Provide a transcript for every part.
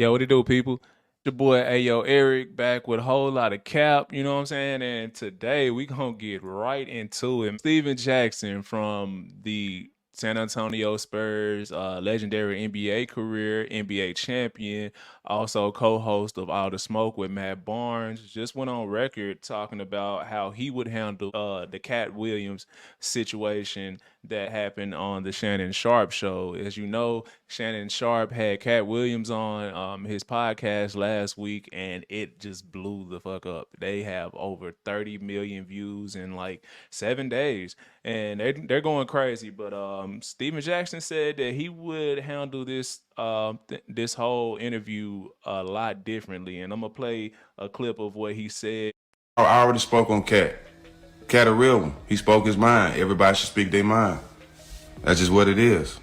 Yo, what it do, people? Your boy Ayo Eric back with a whole lot of cap, you know what I'm saying? And today we gonna get right into it. Steven Jackson from the San Antonio Spurs, legendary NBA career, NBA champion, also co-host of All the Smoke with Matt Barnes, just went on record talking about how he would handle the Cat Williams situation that happened on the Shannon Sharpe show. As you know, Shannon Sharpe had Cat Williams on his podcast last week, and it just blew the fuck up. They have over 30 million views in like 7 days, and they're going crazy. But Steven Jackson said that he would handle this whole interview a lot differently, and I'm gonna play a clip of what he said. I already spoke on Cat. Cat a real one. He spoke his mind. Everybody should speak their mind. That's just what it is.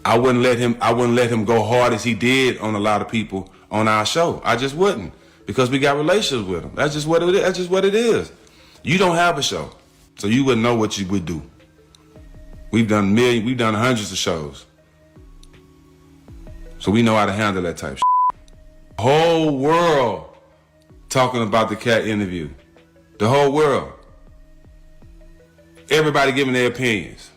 I wouldn't let him go hard as he did on a lot of people on our show. I just wouldn't. Because we got relationships with him. That's just what it is. That's just what it is. You don't have a show. So you wouldn't know what you would do. We've done hundreds of shows. So we know how to handle that type of shit. The whole world talking about the Cat interview. The whole world. Everybody giving their opinions.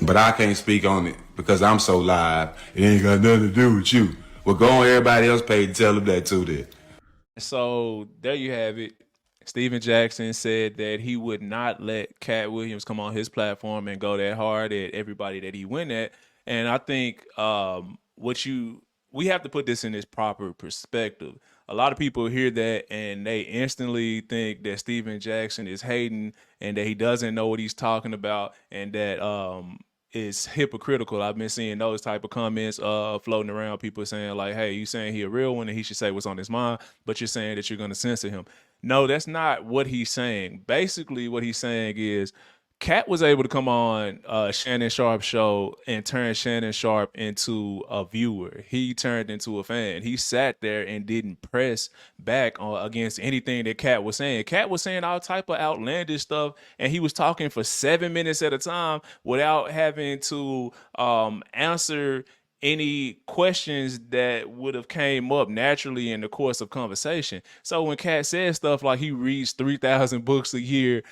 But I can't speak on it because I'm so live. It ain't got nothing to do with you. Well, go on everybody else's page and tell them that too then. So there you have it. Steven Jackson said that he would not let Cat Williams come on his platform and go that hard at everybody that he went at. And I think we have to put this in its proper perspective. A lot of people hear that and they instantly think that Steven Jackson is hating and that he doesn't know what he's talking about and that is hypocritical. I've been seeing those type of comments floating around, people saying like, hey, you saying he a real one and he should say what's on his mind, but you're saying that you're going to censor him. No, that's not what he's saying. Basically, what he's saying is Cat was able to come on Shannon Sharpe's show and turn Shannon Sharpe into a viewer. He turned into a fan. He sat there and didn't press back against anything that Cat was saying. Cat was saying all type of outlandish stuff, and he was talking for 7 minutes at a time without having to answer any questions that would have came up naturally in the course of conversation. So when Cat says stuff like he reads 3,000 books a year,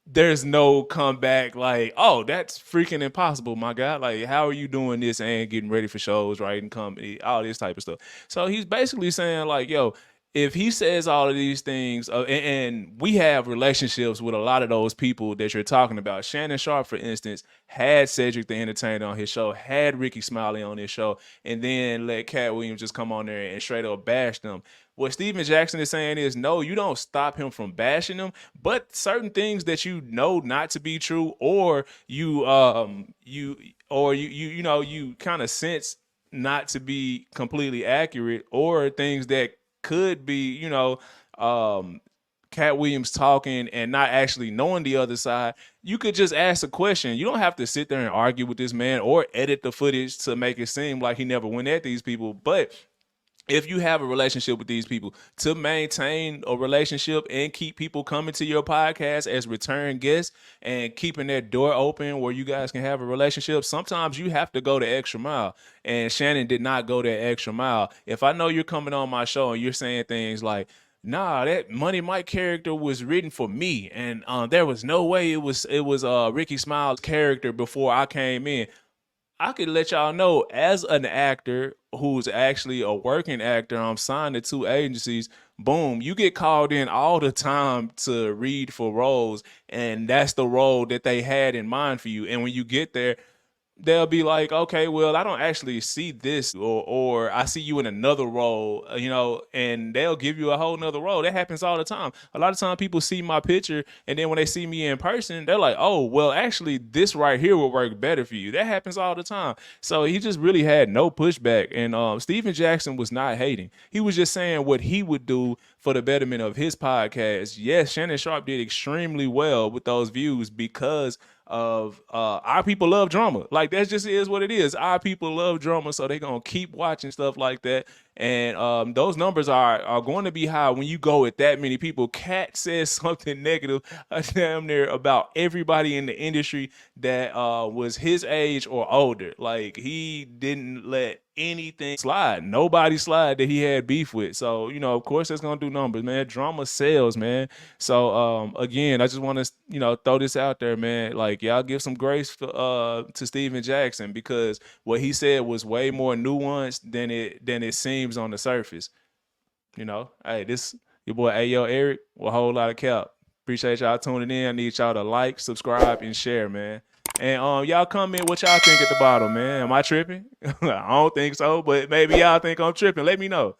there's no comeback like, oh, that's freaking impossible, my guy. Like, how are you doing this and getting ready for shows, writing comedy, all this type of stuff? So he's basically saying like, yo, if he says all of these things, and we have relationships with a lot of those people that you're talking about. Shannon Sharpe, for instance, had Cedric the Entertainer on his show, had Ricky Smiley on his show, and then let Cat Williams just come on there and straight up bash them. What Steven Jackson is saying is, no, you don't stop him from bashing them, but certain things that you know not to be true, or you kind of sense not to be completely accurate, or things that could be, Cat Williams talking and not actually knowing the other side, you could just ask a question. You don't have to sit there and argue with this man or edit the footage to make it seem like he never went at these people. But if you have a relationship with these people, to maintain a relationship and keep people coming to your podcast as return guests and keeping that door open where you guys can have a relationship, sometimes you have to go the extra mile. And Shannon did not go that extra mile. If I know you're coming on my show and you're saying things like, nah, that Money Mike character was written for me, and there was no way it was Ricky Smiles' character before I came in. I could let y'all know, as an actor who's actually a working actor, I'm signed to 2 agencies. Boom, you get called in all the time to read for roles, and that's the role that they had in mind for you. And when you get there, they'll be like, okay, well, I don't actually see this, or I see you in another role, and they'll give you a whole nother role. That happens all the time. A lot of time people see my picture, and then when they see me in person, they're like, oh, well, actually, this right here will work better for you. That happens all the time. So he just really had no pushback, and Steven Jackson was not hating. He was just saying what he would do for the betterment of his podcast. Yes, Shannon Sharpe did extremely well with those views because of our people love drama. Like, that just is what it is. Our people love drama, so they're gonna keep watching stuff like that. And those numbers are going to be high when you go with that many people. Cat says something negative damn near about everybody in the industry that was his age or older. Like, he didn't let anything slide. Nobody slide that he had beef with. So, of course that's gonna do numbers, man. Drama sells, man. So again, I just want to, throw this out there, man. Like, y'all give some grace to Steven Jackson, because what he said was way more nuanced than it seems on the surface. Hey, this your boy Ayo Eric with a whole lot of cap. Appreciate y'all tuning in. I need y'all to like, subscribe, and share, man. And y'all comment what y'all think at the bottom, man. Am I tripping? I don't think so, but maybe y'all think I'm tripping. Let me know.